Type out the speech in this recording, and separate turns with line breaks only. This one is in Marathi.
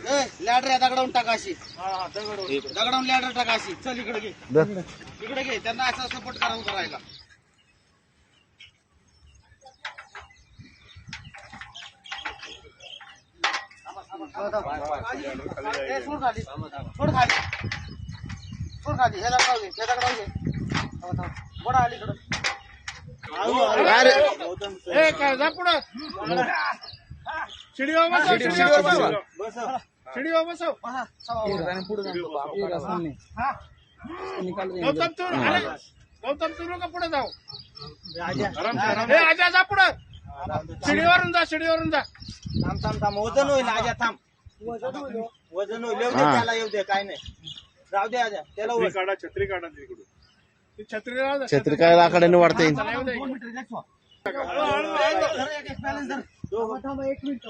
लॅडर आहे दगडावून टाका अशी दगडावून लॅडर टाका अशी. चल इकडे घे इकडे घे त्यांना असा सपोर्ट करा उभं राहायला. सोड खाली सोड खाली सोड खाली. हे दगडाव घे हे दगडाव घे बडा अलीकडं.
काय जा पुढं शिडीवर बसव शिडीवर बसव शिडीवर बसव. गौतम तू गौतम तू लोक पुढे जाऊ. हे आजा जा पुढं शिडीवरून जा शिडीवरून जा.
थांब थांब थांब वजन होईल आजा थांब. वजन होईल येऊ दे त्याला येऊ दे काय नाही राहू दे आजा त्याला.
छत्री काढा तिकडून छत्री
छत्री काय लाकडाने वाढता येईल.
2 मीटर. 1 मिनिट